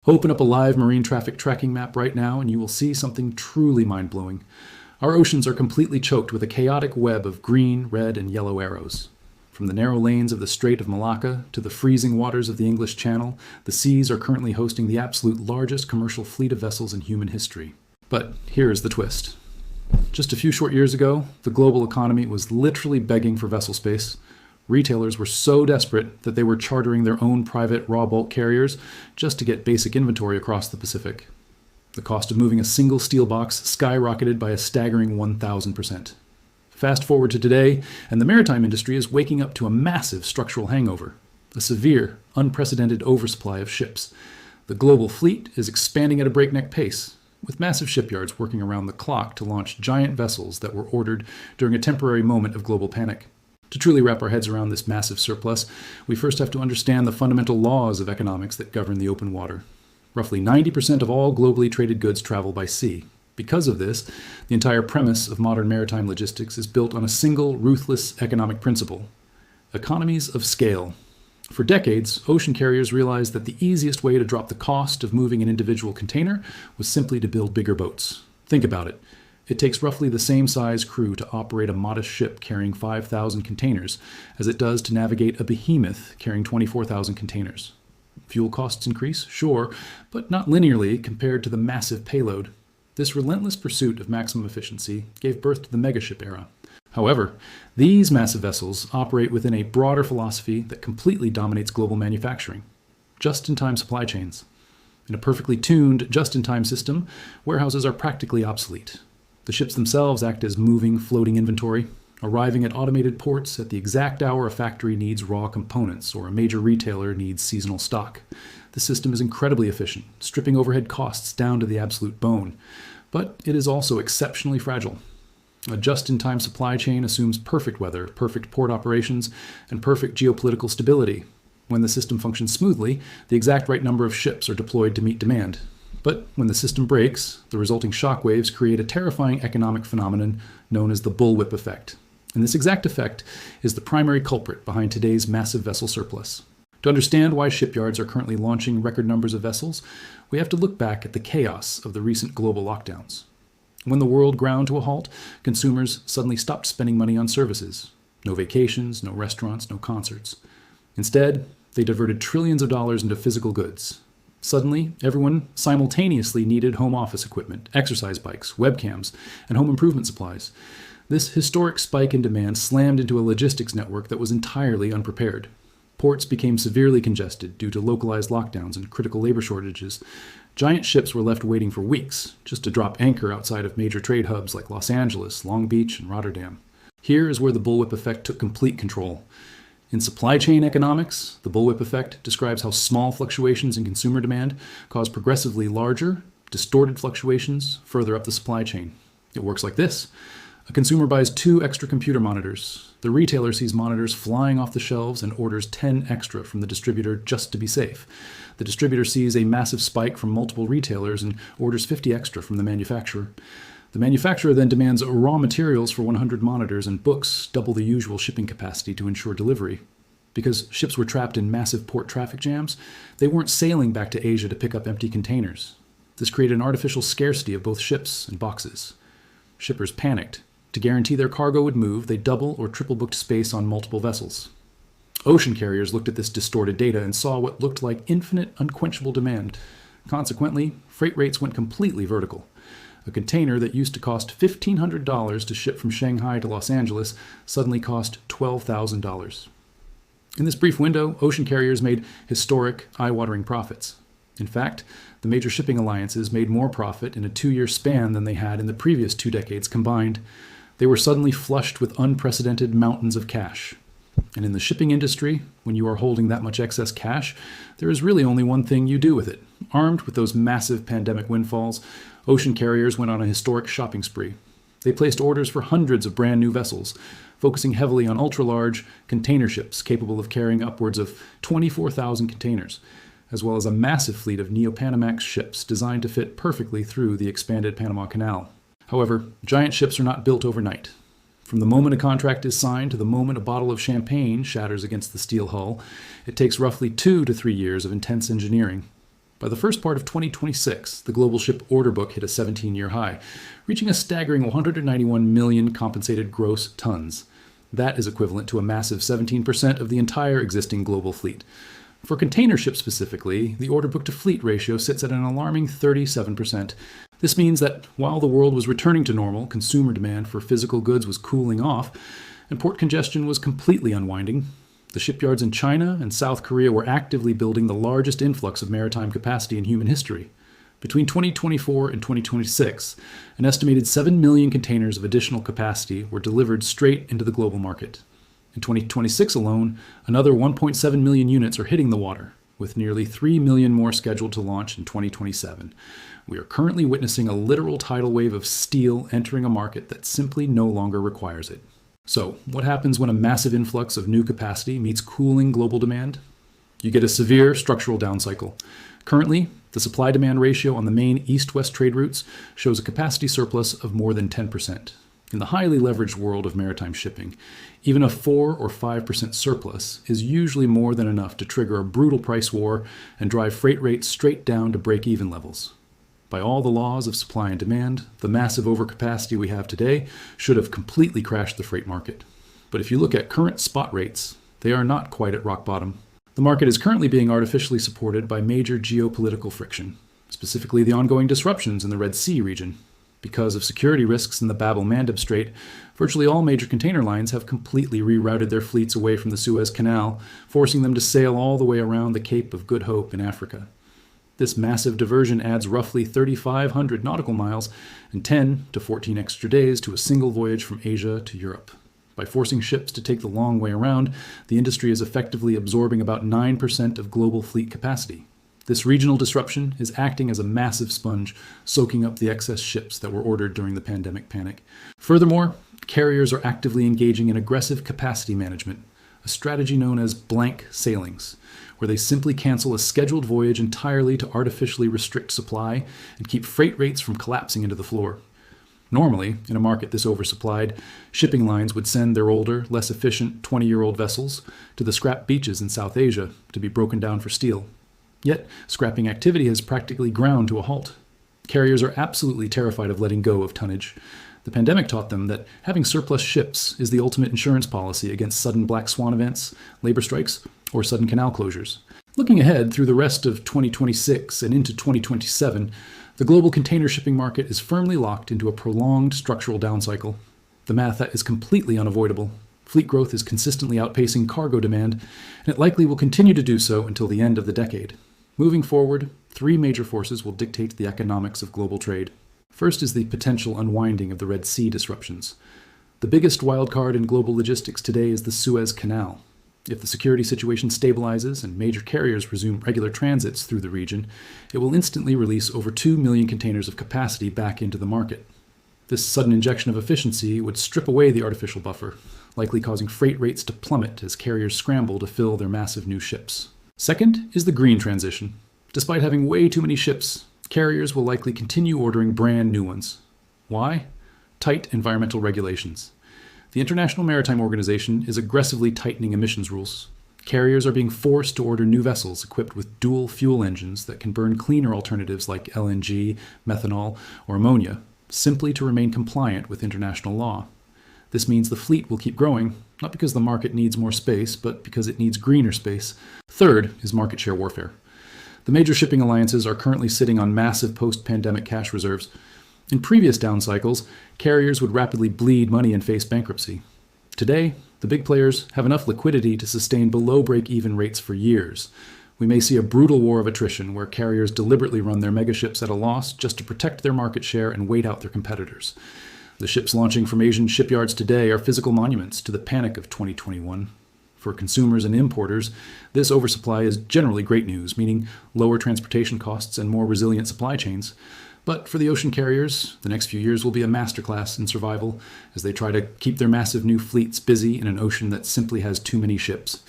Open up a live marine traffic tracking map right now and you will see something truly mind-blowing. Our oceans are completely choked with a chaotic web of green, red, and yellow arrows. From the narrow lanes of the Strait of Malacca to the freezing waters of the English Channel, the seas are currently hosting the absolute largest commercial fleet of vessels in human history. But here is the twist. Just a few short years ago, the global economy was literally begging for vessel space. Retailers were so desperate that they were chartering their own private raw bulk carriers just to get basic inventory across the Pacific. The cost of moving a single steel box skyrocketed by a staggering 1,000%. Fast forward to today, and the maritime industry is waking up to a massive structural hangover, a severe, unprecedented oversupply of ships. The global fleet is expanding at a breakneck pace, with massive shipyards working around the clock to launch giant vessels that were ordered during a temporary moment of global panic. To truly wrap our heads around this massive surplus, we first have to understand the fundamental laws of economics that govern the open water. Roughly 90% of all globally traded goods travel by sea. Because of this, the entire premise of modern maritime logistics is built on a single, ruthless economic principle: economies of scale. For decades, ocean carriers realized that the easiest way to drop the cost of moving an individual container was simply to build bigger boats. Think about it. It takes roughly the same size crew to operate a modest ship carrying 5,000 containers as it does to navigate a behemoth carrying 24,000 containers. Fuel costs increase, sure, but not linearly compared to the massive payload. This relentless pursuit of maximum efficiency gave birth to the megaship era. However, these massive vessels operate within a broader philosophy that completely dominates global manufacturing: just-in-time supply chains. In a perfectly tuned, just-in-time system, warehouses are practically obsolete. The ships themselves act as moving, floating inventory, arriving at automated ports at the exact hour a factory needs raw components or a major retailer needs seasonal stock. The system is incredibly efficient, stripping overhead costs down to the absolute bone. But it is also exceptionally fragile. A just-in-time supply chain assumes perfect weather, perfect port operations, and perfect geopolitical stability. When the system functions smoothly, the exact right number of ships are deployed to meet demand. But when the system breaks, the resulting shockwaves create a terrifying economic phenomenon known as the bullwhip effect. And this exact effect is the primary culprit behind today's massive vessel surplus. To understand why shipyards are currently launching record numbers of vessels, we have to look back at the chaos of the recent global lockdowns. When the world ground to a halt, consumers suddenly stopped spending money on services. No vacations, no restaurants, no concerts. Instead, they diverted trillions of dollars into physical goods. Suddenly, everyone simultaneously needed home office equipment, exercise bikes, webcams, and home improvement supplies. This historic spike in demand slammed into a logistics network that was entirely unprepared. Ports became severely congested due to localized lockdowns and critical labor shortages. Giant ships were left waiting for weeks just to drop anchor outside of major trade hubs like Los Angeles, Long Beach, and Rotterdam. Here is where the bullwhip effect took complete control. In supply chain economics, the bullwhip effect describes how small fluctuations in consumer demand cause progressively larger, distorted fluctuations further up the supply chain. It works like this. A consumer buys 2 extra computer monitors. The retailer sees monitors flying off the shelves and orders 10 extra from the distributor just to be safe. The distributor sees a massive spike from multiple retailers and orders 50 extra from the manufacturer. The manufacturer then demands raw materials for 100 monitors and books double the usual shipping capacity to ensure delivery. Because ships were trapped in massive port traffic jams, they weren't sailing back to Asia to pick up empty containers. This created an artificial scarcity of both ships and boxes. Shippers panicked. To guarantee their cargo would move, they double or triple booked space on multiple vessels. Ocean carriers looked at this distorted data and saw what looked like infinite, unquenchable demand. Consequently, freight rates went completely vertical. A container that used to cost $1,500 to ship from Shanghai to Los Angeles suddenly cost $12,000. In this brief window, ocean carriers made historic, eye-watering profits. In fact, the major shipping alliances made more profit in a 2-year span than they had in the previous 2 decades combined. They were suddenly flushed with unprecedented mountains of cash. And in the shipping industry, when you are holding that much excess cash, there is really only one thing you do with it. Armed with those massive pandemic windfalls, ocean carriers went on a historic shopping spree. They placed orders for hundreds of brand new vessels, focusing heavily on ultra-large container ships capable of carrying upwards of 24,000 containers, as well as a massive fleet of Neo-Panamax ships designed to fit perfectly through the expanded Panama Canal. However, giant ships are not built overnight. From the moment a contract is signed to the moment a bottle of champagne shatters against the steel hull, it takes roughly 2 to 3 years of intense engineering. By the first part of 2026, the global ship order book hit a 17-year high, reaching a staggering 191 million compensated gross tons. That is equivalent to a massive 17% of the entire existing global fleet. For container ships specifically, the order book to fleet ratio sits at an alarming 37%. This means that while the world was returning to normal, consumer demand for physical goods was cooling off, and port congestion was completely unwinding. The shipyards in China and South Korea were actively building the largest influx of maritime capacity in human history. Between 2024 and 2026, an estimated 7 million containers of additional capacity were delivered straight into the global market. In 2026 alone, another 1.7 million units are hitting the water, with nearly 3 million more scheduled to launch in 2027. We are currently witnessing a literal tidal wave of steel entering a market that simply no longer requires it. So, what happens when a massive influx of new capacity meets cooling global demand? You get a severe structural down cycle. Currently, the supply-demand ratio on the main east-west trade routes shows a capacity surplus of more than 10%. In the highly leveraged world of maritime shipping, even a 4 or 5% surplus is usually more than enough to trigger a brutal price war and drive freight rates straight down to break-even levels. By all the laws of supply and demand, the massive overcapacity we have today should have completely crashed the freight market. But if you look at current spot rates, they are not quite at rock bottom. The market is currently being artificially supported by major geopolitical friction, specifically the ongoing disruptions in the Red Sea region. Because of security risks in the Bab-el-Mandeb Strait, virtually all major container lines have completely rerouted their fleets away from the Suez Canal, forcing them to sail all the way around the Cape of Good Hope in Africa. This massive diversion adds roughly 3,500 nautical miles and 10 to 14 extra days to a single voyage from Asia to Europe. By forcing ships to take the long way around, the industry is effectively absorbing about 9% of global fleet capacity. This regional disruption is acting as a massive sponge, soaking up the excess ships that were ordered during the pandemic panic. Furthermore, carriers are actively engaging in aggressive capacity management, a strategy known as blank sailings, where they simply cancel a scheduled voyage entirely to artificially restrict supply and keep freight rates from collapsing into the floor. Normally, in a market this oversupplied, shipping lines would send their older, less efficient 20-year-old vessels to the scrap beaches in South Asia to be broken down for steel. Yet, scrapping activity has practically ground to a halt. Carriers are absolutely terrified of letting go of tonnage. The pandemic taught them that having surplus ships is the ultimate insurance policy against sudden black swan events, labor strikes, or sudden canal closures. Looking ahead through the rest of 2026 and into 2027, the global container shipping market is firmly locked into a prolonged structural down cycle. The math is completely unavoidable. Fleet growth is consistently outpacing cargo demand, and it likely will continue to do so until the end of the decade. Moving forward, 3 major forces will dictate the economics of global trade. First is the potential unwinding of the Red Sea disruptions. The biggest wildcard in global logistics today is the Suez Canal. If the security situation stabilizes and major carriers resume regular transits through the region, it will instantly release over 2 million containers of capacity back into the market. This sudden injection of efficiency would strip away the artificial buffer, likely causing freight rates to plummet as carriers scramble to fill their massive new ships. Second is the green transition. Despite having way too many ships, carriers will likely continue ordering brand new ones. Why? Tight environmental regulations. The International Maritime Organization is aggressively tightening emissions rules. Carriers are being forced to order new vessels equipped with dual fuel engines that can burn cleaner alternatives like LNG, methanol, or ammonia, simply to remain compliant with international law. This means the fleet will keep growing, not because the market needs more space, but because it needs greener space. Third is market share warfare. The major shipping alliances are currently sitting on massive post-pandemic cash reserves. In previous down cycles, carriers would rapidly bleed money and face bankruptcy. Today, the big players have enough liquidity to sustain below break-even rates for years. We may see a brutal war of attrition where carriers deliberately run their megaships at a loss just to protect their market share and wait out their competitors. The ships launching from Asian shipyards today are physical monuments to the panic of 2021. For consumers and importers, this oversupply is generally great news, meaning lower transportation costs and more resilient supply chains. But for the ocean carriers, the next few years will be a masterclass in survival as they try to keep their massive new fleets busy in an ocean that simply has too many ships.